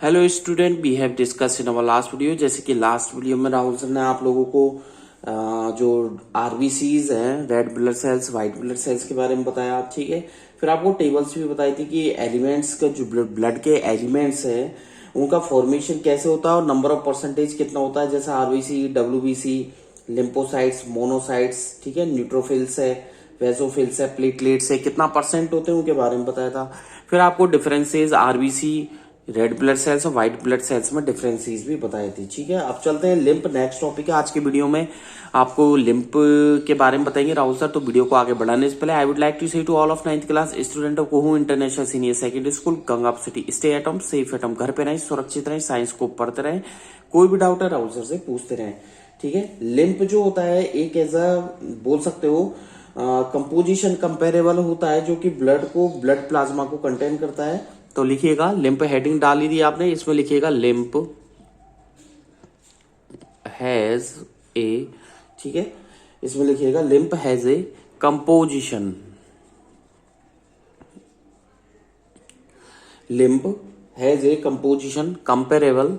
Hello student, we have discuss in our last video. जैसे कि last video में Rahul sir ने आप लोगों को जो आरबीसीज हैं, red blood cells, white blood cells के बारे में बताया। ठीक है, फिर आपको टेबल्स भी बताई थी कि एलिमेंट्स का जो ब्लड के एलिमेंट्स हैं उनका फॉर्मेशन कैसे होता है और नंबर ऑफ परसेंटेज कितना होता है। जैसे आरबीसी, डब्ल्यूबीसी, लिम्फोसाइट्स, मोनोसाइट्स, ठीक है, न्यूट्रोफिल्स है, वेसोफिल्स है, प्लेटलेट्स है, कितना परसेंट होते हैं उनके बारे में बताया था। फिर आपको differences RBC, red blood cells और व्हाइट ब्लड सेल्स में डिफरेंसेस भी बताए थे। ठीक है, अब चलते हैं लिम्प। नेक्स्ट टॉपिक है आज के वीडियो में, आपको लिम्प के बारे में बताएंगे राहुल सर। तो वीडियो को आगे बढ़ाने से पहले I would like to say to all of 9th class student of कोहू international senior secondary school Gangapur city, stay at home, safe at home, घर पे रहें, सुरक्षित रहें, साइंस को पढ़ते रहें, कोई भी डाउट है राहुल सर से पूछते रहें। ठीक है, लिम्प जो होता है एक ऐसा बोल सकते हो कंपोजिशन कंपेरेबल होता है जो कि ब्लड प्लाज्मा को कंटेन करता है। तो लिखिएगा लिम्प, हेडिंग डाल ही दी आपने, इसमें लिखिएगा लिम्प हैज ए, ठीक है, इसमें लिखिएगा lymph has a composition, lymph has a composition comparable,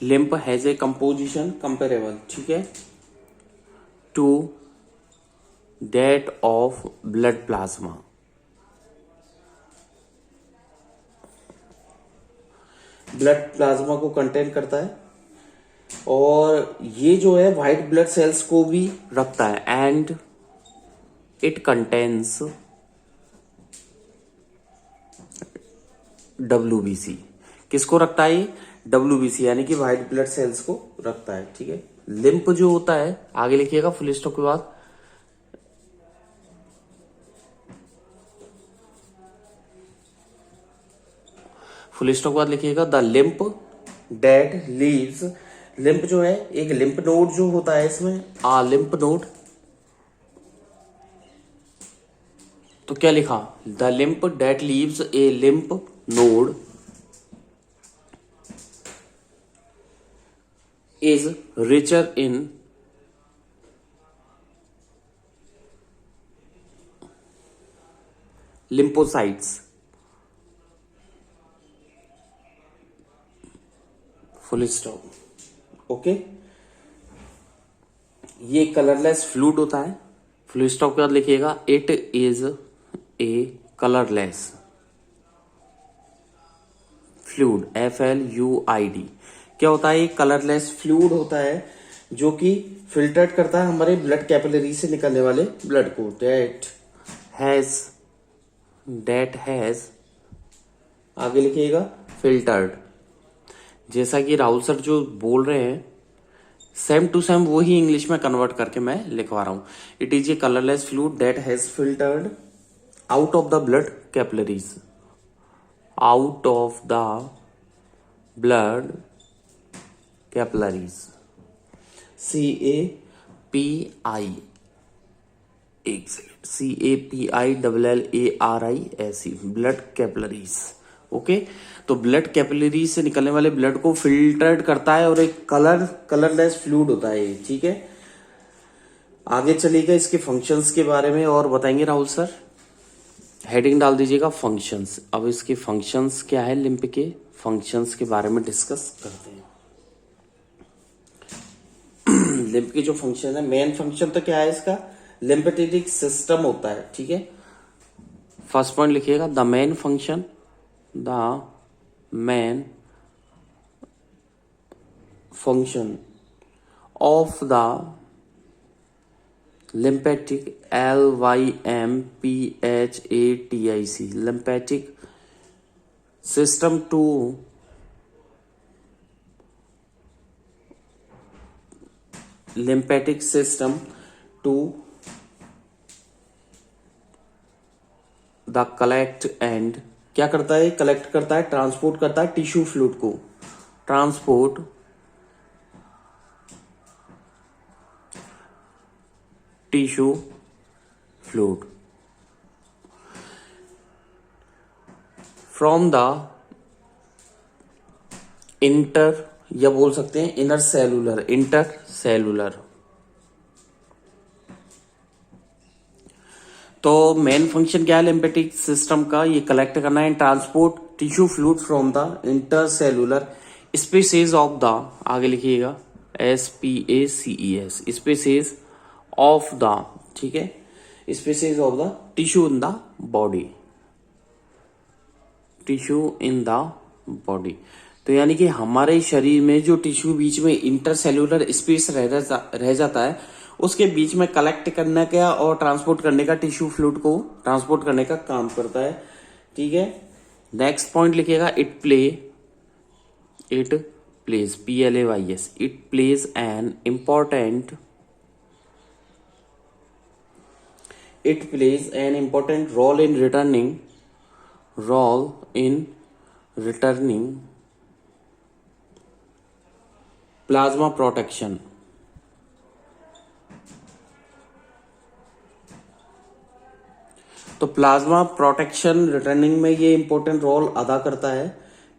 lymph has a composition comparable, ठीक है, to that of blood plasma. Blood plasma को कंटेन करता है और ये जो है व्हाइट ब्लड सेल्स को भी रखता है। And it contains WBC. किसको रखता है ये? डब्ल्यूबीसी, यानी कि व्हाइट ब्लड सेल्स को रखता है। ठीक है, लिम्प जो होता है, आगे लिखिएगा फुल स्टॉप के बाद, फुल स्टॉप के बाद लिखिएगा the lymph that leaves. Lymph जो है एक लिम्प नोड जो होता है इसमें, लिम्प नोड। तो क्या लिखा? The lymph that leaves a lymph node is richer in lymphocytes, full stop. Okay, ये कलरलेस फ्लूइड होता है। फुल स्टॉप के बाद लिखिएगा it is a colourless fluid, FLUID। क्या होता है? एक कलरलेस फ्लूइड होता है जो कि फिल्टर्ड करता है हमारे ब्लड कैपिलरी से निकलने वाले ब्लड को। डेट हैज आगे लिखिएगा फिल्टर्ड। जैसा कि राहुल सर जो बोल रहे हैं सेम टू सेम वही इंग्लिश में कन्वर्ट करके मैं लिखवा रहा हूं। It is a colourless fluid that has filtered out of the blood capillaries, out of the blood capillaries, CAPI, एक CAPILLARIS, ब्लड कैपिलरीज। ओके, तो ब्लड कैपिलरी से निकलने वाले ब्लड को फिल्टर्ड करता है और एक कलरलेस फ्लूइड होता है ये। ठीक है, आगे चलिएगा इसके फंक्शंस के बारे में और बताएंगे राहुल सर। हेडिंग डाल दीजिएगा फंक्शंस। अब इसके फंक्शंस क्या है, लिम्प के फंक्शंस के बारे में डिस्कस करते हैं। लिम्प की जो फंक्शन है, मेन फंक्शन तो क्या है इसका? लिम्फेटिक सिस्टम होता है। ठीक है, फर्स्ट पॉइंट लिखिएगा the main function, the main function of the lymphatic, LYMPHATIC, lymphatic system to lymphatic system to the collect and क्या करता है? कलेक्ट करता है, ट्रांसपोर्ट करता है टिश्यू फ्लूइड को, transport tissue fluid from the inter, या बोल सकते हैं इंटर सेलुलर तो मेन फंक्शन क्या है लिम्फेटिक सिस्टम का, ये कलेक्ट करना है, transport tissue fluid from the intercellular species of the, आगे लिखिएगा SPACES, स्पीसीज ऑफ द, ठीक है, species of the tissue in the body, tissue in the body. तो यानी कि हमारे शरीर में जो टिश्यू बीच में इंटरसेल्यूलर स्पेस रह जाता है, उसके बीच में कलेक्ट करने का और ट्रांसपोर्ट करने का, टिश्यू फ्लूइड को ट्रांसपोर्ट करने का काम करता है, ठीक है। नेक्स्ट पॉइंट लिखिएगा, it plays PLAYS, it plays an important role in returning plasma protection. तो प्लाज्मा प्रोटेक्शन रिटर्निंग में ये इंपॉर्टेंट रोल अदा करता है।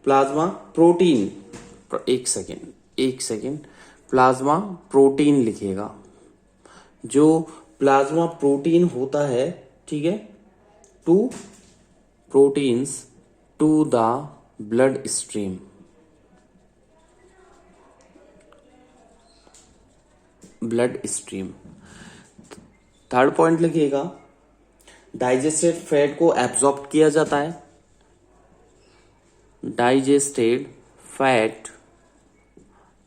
प्लाज्मा प्रोटीन, एक सेकेंड, प्लाज्मा प्रोटीन लिखिएगा, जो प्लाज्मा प्रोटीन होता है, ठीक है, to proteins to the blood stream, third point लिखिएगा, डाइजेस्टेड फैट को एब्जॉर्ब किया जाता है, digested fat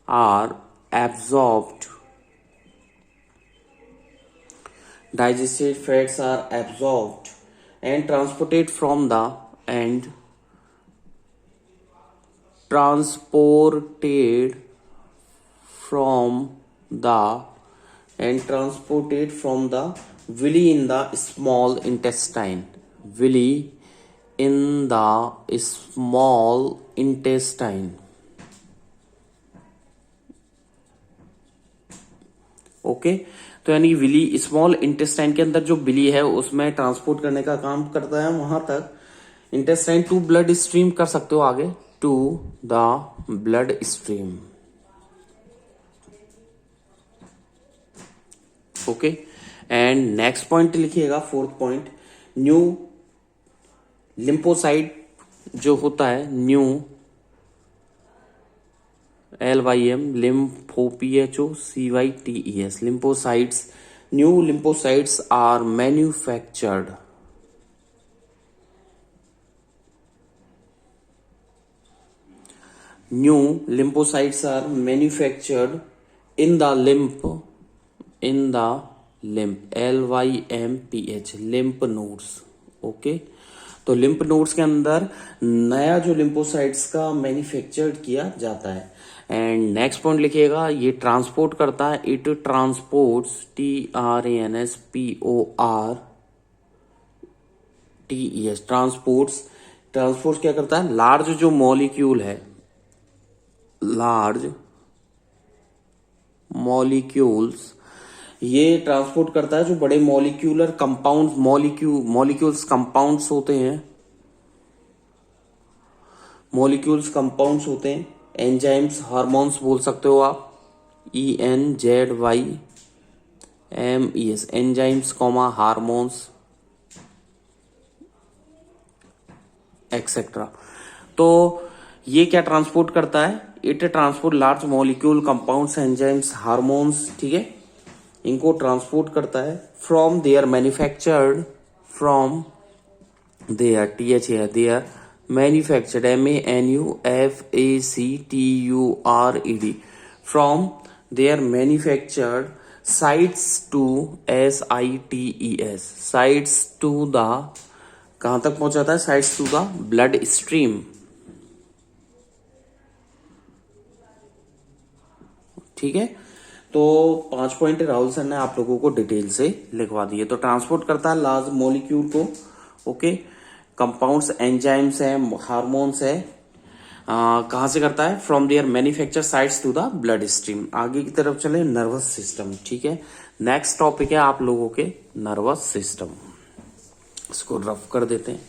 are absorbed, and transported from the villi in the small intestine, okay. तो यानी विली, स्मॉल इंटेस्टाइन के अंदर जो विली है उसमें ट्रांसपोर्ट करने का काम करता है वहां तक। इंटेस्टाइन टू ब्लड स्ट्रीम कर सकते हो आगे, to the blood stream, okay. And next point लिखिएगा, फोर्थ पॉइंट, न्यू लिम्फोसाइट जो होता है, new LYM LYMPHOCYTES lymphocytes, new lymphocytes are manufactured, in the lymph LYMPH lymph nodes, okay. तो lymph nodes के अंदर नया जो लिम्फोसाइट्स का मैन्युफैक्चर्ड किया जाता है। एंड नेक्स्ट पॉइंट लिखिएगा, ये ट्रांसपोर्ट करता है, इट ट्रांसपोर्ट्स TRANSPORTES, ट्रांसपोर्ट्स क्या करता है, लार्ज जो मॉलिक्यूल है, लार्ज मॉलिक्यूल्स ये ट्रांसपोर्ट करता है, जो बड़े मॉलिक्यूलर कंपाउंड मॉलिक्यूल्स कंपाउंड्स होते हैं, एंजाइम्स, हार्मोन्स बोल सकते हो आप, ENZYMES, enzymes comma hormones etcetera. तो ये क्या ट्रांसपोर्ट करता है, it transport large molecule compounds, enzymes, hormones, ठीक है, इनको ट्रांसपोर्ट करता है from their manufactured, from their manufactured MANUFACTURED, from their manufactured sites to SITES, sites to the, कहां तक पहुंचाता है, sites to the blood stream, ठीक है। तो 5 पॉइंट राहुल सर ने आप लोगों को डिटेल से लिखवा दिए। तो ट्रांसपोर्ट करता है लार्ज मॉलिक्यूल को, ओके, कंपाउंड्स, एंजाइम्स है, हार्मोन्स है, कहां से करता है, from their manufacture sites to the blood stream. आगे की तरफ चले, नर्वस सिस्टम, ठीक है। नेक्स्ट टॉपिक है आप लोगों के नर्वस सिस्टम, इसको रफ कर देते हैं।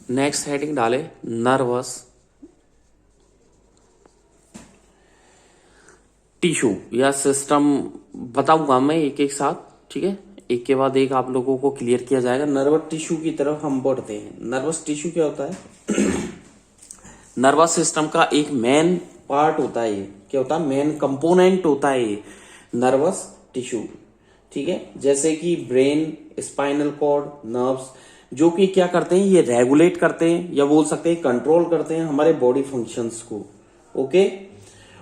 नेक्स्ट हेडिंग डाले नर्वस टिश्यू या सिस्टम, बताऊंगा मैं एक एक साथ, ठीक है, एक के बाद एक आप लोगों को क्लियर किया जाएगा। नर्वस टिश्यू की तरफ हम बढ़ते हैं। नर्वस टिश्यू क्या होता है? नर्वस सिस्टम का एक मेन पार्ट होता है। ये क्या होता है? मेन कंपोनेंट होता है ये नर्वस टिश्यू, ठीक है। जैसे कि ब्रेन, स्पाइनल कॉर्ड, नर्व्स, जो कि क्या करते हैं, ये रेगुलेट करते हैं या बोल सकते हैं कंट्रोल करते हैं हमारे बॉडी फंक्शंस को। ओके,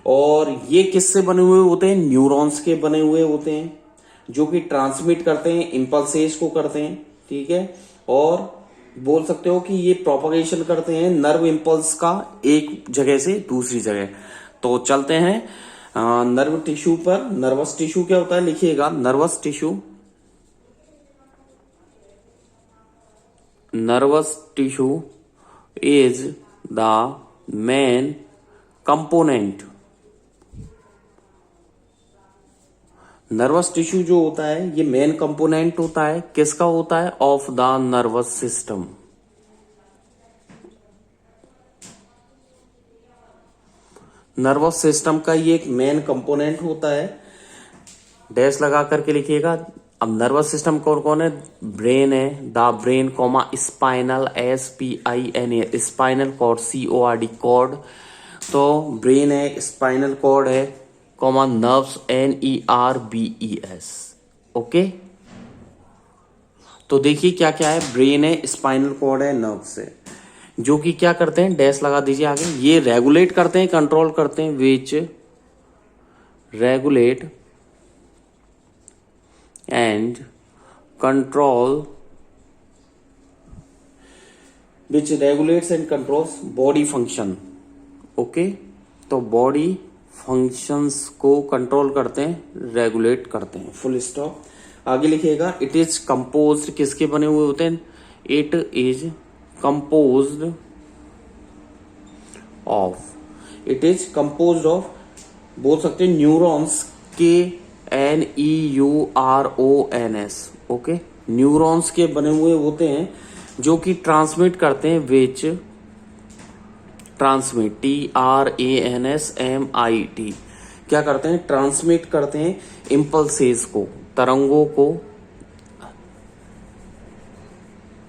और ये किससे बने हुए होते हैं? न्यूरॉन्स के बने हुए होते हैं, जो कि ट्रांसमिट करते हैं, इंपल्सेस को करते हैं, ठीक है। और बोल सकते हो कि ये प्रोपगेशन करते हैं नर्व इंपल्स का एक जगह से दूसरी जगह। तो चलते हैं नर्व टिश्यू पर। नर्वस टिश्यू क्या होता है, लिखिएगा। Nervous tissue, nervous tissue is the main component. Nervous tissue जो होता है ये मेन कंपोनेंट होता है, किसका होता है? Of the nervous system. Nervous system का ये एक मेन कंपोनेंट होता है। डैश लगा करके लिखिएगा। अब नर्वस सिस्टम कौन कौन है? ब्रेन है, the brain, comma spinal, SPINA, spinal cord, CORD, cord. तो ब्रेन है, स्पाइनल कॉर्ड है, कॉमा नर्व्स, NERVES। ओके, तो देखिए क्या क्या है। ब्रेन है, स्पाइनल कॉर्ड है, नर्व्स है, जो कि क्या करते हैं, डैश लगा दीजिए आगे, ये रेगुलेट करते हैं, कंट्रोल करते हैं, विच regulate and control, which regulates and controls body function. Okay, तो बॉडी फंक्शंस को कंट्रोल करते हैं, रेगुलेट करते हैं, फुल स्टॉप। आगे लिखिएगा। इट इज कंपोज्ड, किसके बने हुए होते हैं? It is composed of, it is composed of, बोल सकते हैं न्यूरॉन्स, KNEURONS। ओके, न्यूरॉन्स के बने हुए होते हैं, जो कि ट्रांसमिट करते हैं, विच ट्रांसमिट, TRANSMIT, क्या करते हैं? ट्रांसमिट करते हैं इंपल्सेस को, तरंगों को,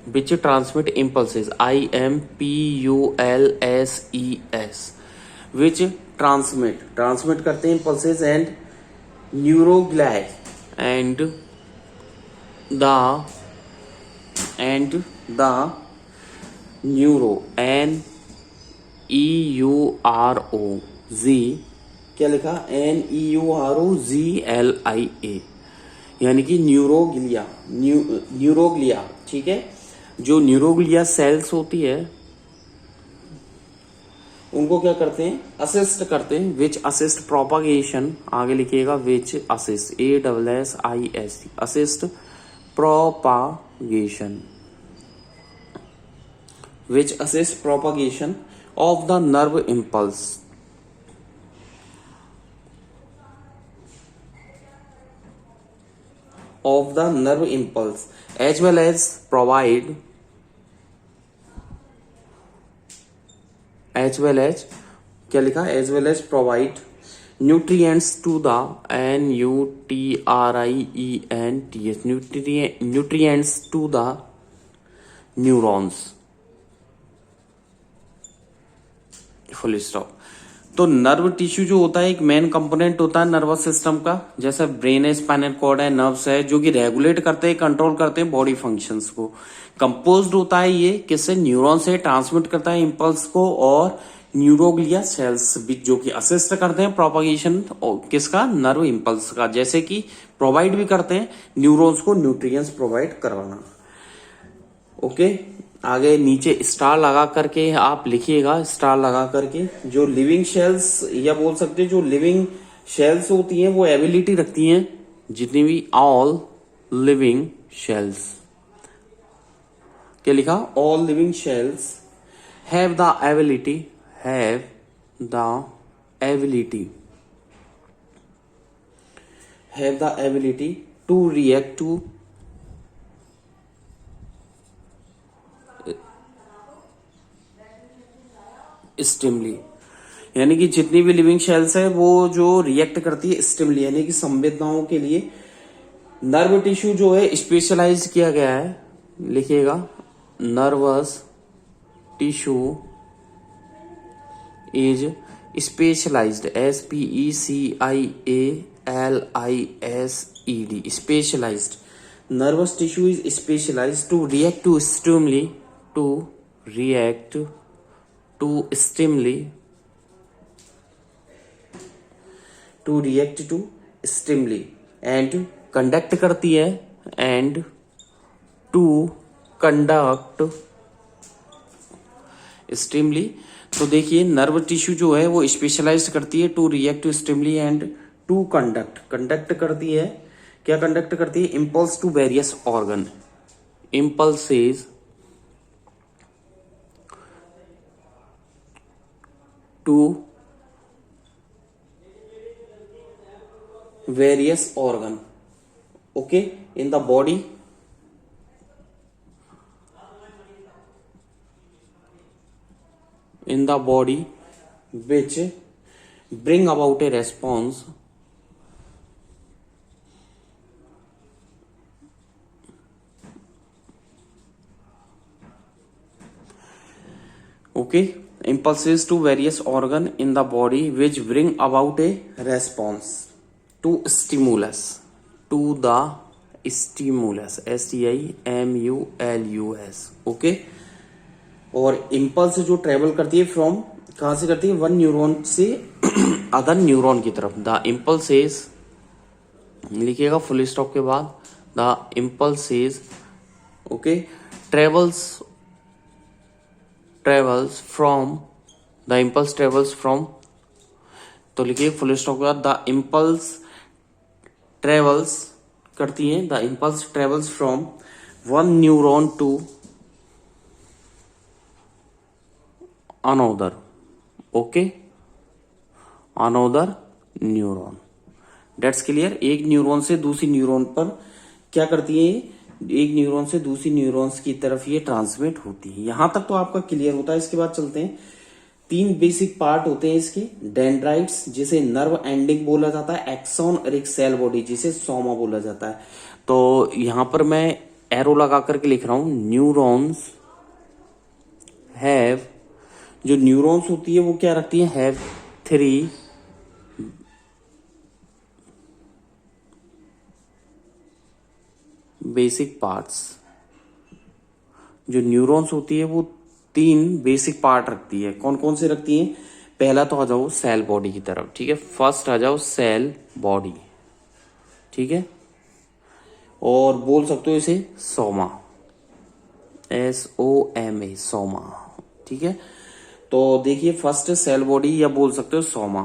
which transmit impulses, IMPULSES, which transmit करते हैं impulses and neuroglia and the neuro, NEUROZ, क्या लिखा? NEUROGLIA, यानी कि न्यूरोग्लिया, ठीक है। जो न्यूरोग्लिया सेल्स होती है उनको क्या करते हैं? असिस्ट करते हैं, विच असिस्ट प्रोपागेशन, आगे लिखिएगा, which assist, ASSIST, assist propagation, which assist propagation of the nerve impulse, as well as provide, क्या लिखा? as well as provide nutrients to the, NUTRIENTS, nutrients to the neurons, full stop. तो nerve tissue जो होता है एक main component होता है nervous system का, जैसे ब्रेन है, स्पाइनल कॉर्ड है, नर्व्स है, जो कि रेगुलेट करते हैं, कंट्रोल करते हैं बॉडी फंक्शंस को। कंपोज्ड होता है ये किससे? न्यूरॉन से, ट्रांसमिट करता है इंपल्स को, और न्यूरोग्लिया सेल्स भी, जो कि असिस्ट करते हैं प्रोपागेशन किसका? नर्व इंपल्स का, जैसे कि प्रोवाइड भी करते हैं न्यूरॉन्स को न्यूट्रिएंट्स प्रोवाइड करवाना। ओके, आगे नीचे स्टार लगा करके आप लिखिएगा, स्टार लगा करके, जो लिविंग शेल्स या बोल सकते हैं जो लिविंग शेल्स होती हैं वो एबिलिटी रखती हैं, जितनी भी ऑल लिविंग शेल्स, क्या लिखा? All living cells have the ability, to stimuli, यानी कि जितनी भी लिविंग सेल्स है वो जो रिएक्ट करती है स्टिमुली यानी कि संवेदनाओं के लिए। नर्व टिश्यू जो है स्पेशलाइज किया गया है, लिखिएगा nervous tissue is specialised, SPECIALISED, specialised. Nervous tissue is specialised to react to stimuli, to react to stimuli, to react to stimuli and conduct करती है, एंड टू कंडक्ट स्टिमुली। तो देखिए नर्व टिश्यू जो है वो स्पेशलाइज करती है to react to stimuli and to conduct, conduct करती है, क्या कंडक्ट करती है, impulse to various organ, impulses to various organ, okay, in the body, in the body which bring about a response okay, impulses to various organ in the body which bring about a response to stimulus, to the stimulus, STIMULUS, okay. और impulse जो travel करती है from, कहां से करती है, one neuron से other neuron की तरफ। द इम्पल्सेस, लिखिएगा फुल स्टॉप के बाद, the impulses, okay, travels from, the impulse travels from, तो लिखिए फुल स्टॉप के बाद, द इम्पल्स ट्रेवल्स करती है, the impulse travels from one neuron to another, okay, another neuron, that's clear. एक न्यूरॉन से दूसरी न्यूरॉन पर क्या करती है, एक न्यूरॉन से दूसरी न्यूरॉन्स की तरफ ये ट्रांसमिट होती है। यहां तक तो आपका क्लियर होता है। इसके बाद चलते हैं, तीन बेसिक पार्ट होते हैं इसके, डेंड्राइट्स जिसे नर्व एंडिंग बोला जाता है, एक्सॉन और एक सेल बॉडी जिसे सोमा बोला जाता है। तो यहां पर मैं एरो लगा करके लिख रहा हूं, न्यूरॉन्स हैव, जो न्यूरॉन्स होती है वो क्या रखती है, हैव थ्री बेसिक पार्ट्स। जो न्यूरॉन्स होती है वो तीन बेसिक पार्ट रखती है। कौन कौन से रखती है, पहला तो आ जाओ सेल बॉडी की तरफ, ठीक है, फर्स्ट आ जाओ सेल बॉडी, ठीक है, और बोल सकते हो इसे सोमा, SOMA, सोमा, ठीक है। तो देखिए फर्स्ट सेल बॉडी या बोल सकते हो सोमा,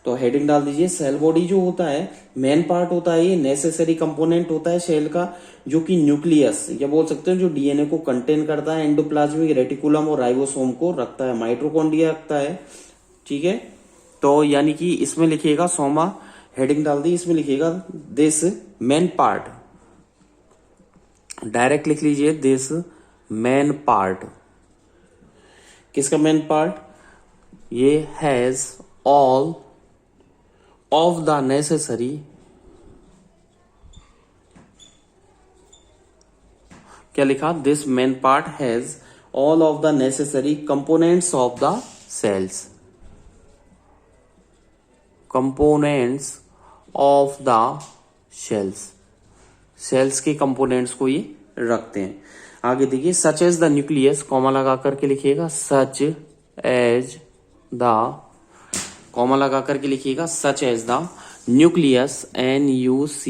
तो हेडिंग डाल दीजिए। सेल बॉडी जो होता है मेन पार्ट होता है, ये नेसेसरी कंपोनेंट होता है सेल का, जो कि न्यूक्लियस या बोल सकते हो जो डीएनए को कंटेन करता है, एंडोप्लाज्मिक रेटिकुलम और राइबोसोम को रखता है, माइटोकॉन्ड्रिया रखता है, ठीक है। तो यानी कि इसमें लिखिएगा सोमा, हेडिंग डाल दी, इसमें लिखिएगा दिस मेन पार्ट, डायरेक्ट लिख लीजिए दिस मेन पार्ट। किसका मेन पार्ट, ये has all of the necessary, क्या लिखा, this main part has all of the necessary components of the cells, components of the cells, cells के components को ये रखते हैं। आगे देखिए, such as the nucleus, comma लगा करके लिखिएगा, सच एज द, कॉमा लगा करके लिखिएगा, such as the nucleus, NUCLEUS,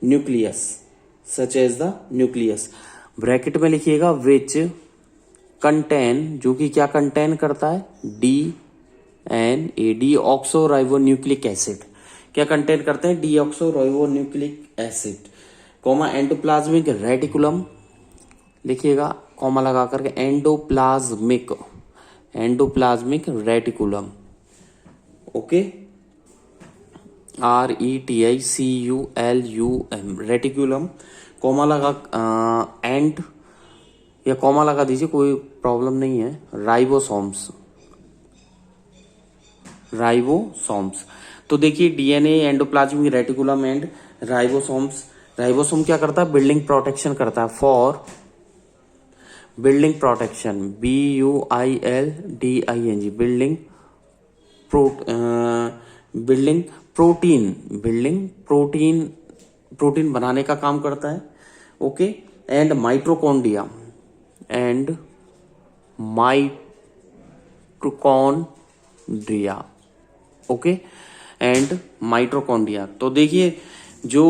nucleus, such as the nucleus, bracket में लिखिएगा विच कंटेन, जो कि क्या कंटेन करता है, DNA, deoxyribonucleic acid, क्या कंटेन करते हैं, deoxyribonucleic acid, comma endoplasmic reticulum लिखिएगा, कॉमा लगा करके endoplasmic, endoplasmic reticulum, okay, RETICULUM, reticulum, comma लगा, एंड या कॉमा लगा दीजिए, कोई प्रॉब्लम नहीं है। Ribosomes, ribosomes. तो देखिए DNA, endoplasmic reticulum and ribosomes. Ribosome क्या करता है? बिल्डिंग प्रोटेक्शन करता है, for building protection, BUILDING, building protein बनाने का काम करता है। Okay, and mitochondria, okay, and mitochondria. तो देखिए जो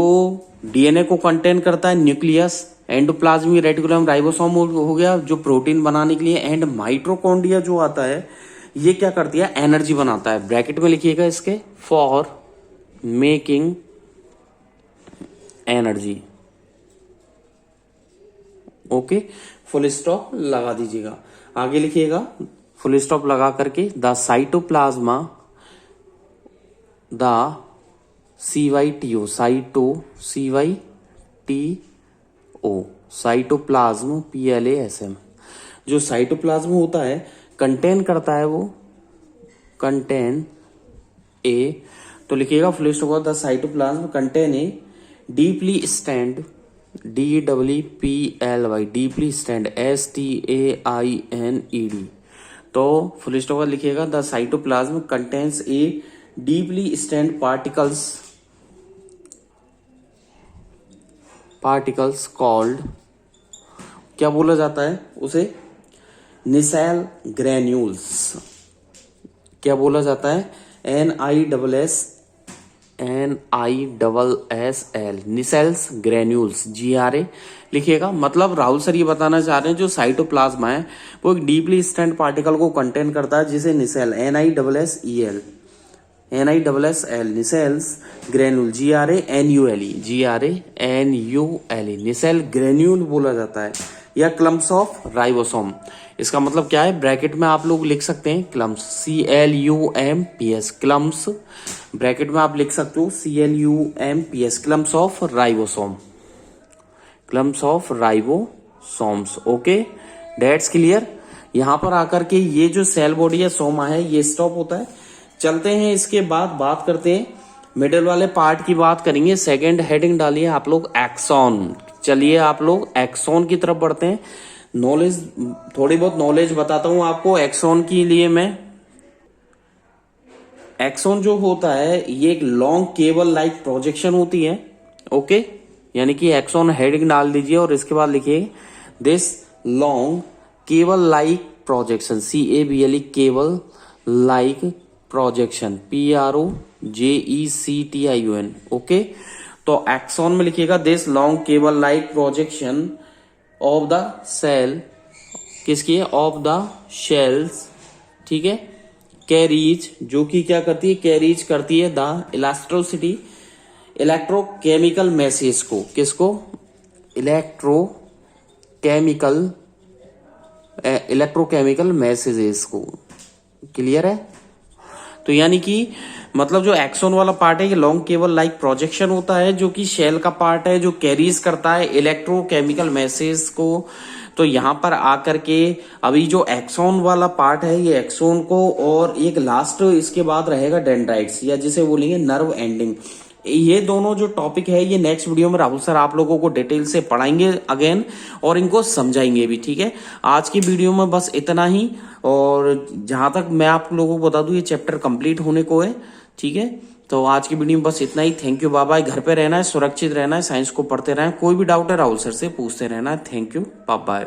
डीएनए को कंटेन करता है न्यूक्लियस, एंडोप्लाज्मिक रेटिकुलम, राइबोसोम हो गया जो प्रोटीन बनाने के लिए, एंड माइटोकॉन्ड्रिया जो आता है ये क्या करती है? एनर्जी बनाता है। ब्रैकेट में लिखिएगा इसके, for making energy. Okay, full stop लगा दीजिएगा। आगे लिखिएगा फुल स्टॉप लगा करके, the cytoplasm, the CYTO, cytoplasm, PLASM। जो साइटोप्लाज्म होता है कंटेन करता है वो, कंटेन ए, तो लिखिएगा full stop, the cytoplasm contain a deeply stand, DEEPLY, deeply stand, STAINED। तो फुल स्टॉप लिखिएगा, the cytoplasm contains A deeply stand particles called, क्या बोला जाता है उसे? निसेल ग्रेन्यूल्स। क्या बोला जाता है? NISSL, निसेल्स ग्रेन्यूल्स, GRA लिखिएगा। मतलब राहुल सर ये बताना चाह रहे हैं जो साइटोप्लाज्मा है वो एक डीपली स्टैंड पार्टिकल को कंटेन करता है जिसे निसेल, NISSEL, निसेल्स ग्रेन्यूल, GRANULE, निसेल ग्रेन्यूल बोला जाता है, या क्लम्प्स ऑफ राइबोसोम। इसका मतलब क्या है? ब्रैकेट में आप लोग लिख सकते हैं क्लम्प्स, CLUMPS, क्लम्प्स, ब्रैकेट में आप लिख सकते हो CLUMPS, clumps of ribosome, clumps of ribosomes. Okay, that's clear. यहां पर आकर के ये जो सेल बॉडी है सोमा है ये स्टॉप होता है। चलते हैं इसके बाद बात करते हैं मिडिल वाले पार्ट की, बात करेंगे। सेकंड हेडिंग डालिए आप लोग एक्सॉन। चलिए आप लोग एक्सॉन की तरफ बढ़ते हैं। नॉलेज, थोड़ी बहुत नॉलेज बताता हूं आपको एक्सॉन के लिए मैं। एक्सॉन जो होता है ये एक लॉन्ग केबल लाइक प्रोजेक्शन होती है। ओके, यानी कि एक्सॉन हेडिंग डाल दीजिए और इसके बाद लिखिए this long cable like projection, CABLE, cable like projection, PROJECTION। Okay, तो एक्सॉन में लिखिएगा this long cable like projection of the cell, किसकी है? ऑफ द शेल्स, ठीक है, कैरीज, जो कि क्या करती है? कैरीज करती है द इलास्ट्रोसिटी, इलेक्ट्रोकेमिकल मैसेज को, किसको? इलेक्ट्रोकेमिकल मैसेजेस को। क्लियर है? तो यानी कि मतलब जो एक्सॉन वाला पार्ट है ये लॉन्ग केबल लाइक प्रोजेक्शन होता है जो कि शेल का पार्ट है जो कैरीज करता है इलेक्ट्रोकेमिकल मैसेज को। तो यहां पर आकर के अभी जो एक्सॉन वाला पार्ट है ये एक्सॉन को, और एक लास्ट इसके बाद रहेगा डेंड्राइट्स, या जिसे बोलेंगे नर्व एंडिंग। ये दोनों जो टॉपिक है ये नेक्स्ट वीडियो में राहुल सर आप लोगों को डिटेल से पढ़ाएंगे अगेन, और इनको समझाएंगे भी। ठीक है, आज की वीडियो में बस इतना ही। और जहां तक मैं आप लोगों को बता दूं ये चैप्टर कंप्लीट होने को है। ठीक है, तो आज की वीडियो में बस इतना ही। Thank you, bye bye. घर पे रहना है, सुरक्षित रहना है, साइंस को पढ़ते रहना है। कोई भी डाउट है राहुल सर से पूछते रहना है। Thank you, bye bye.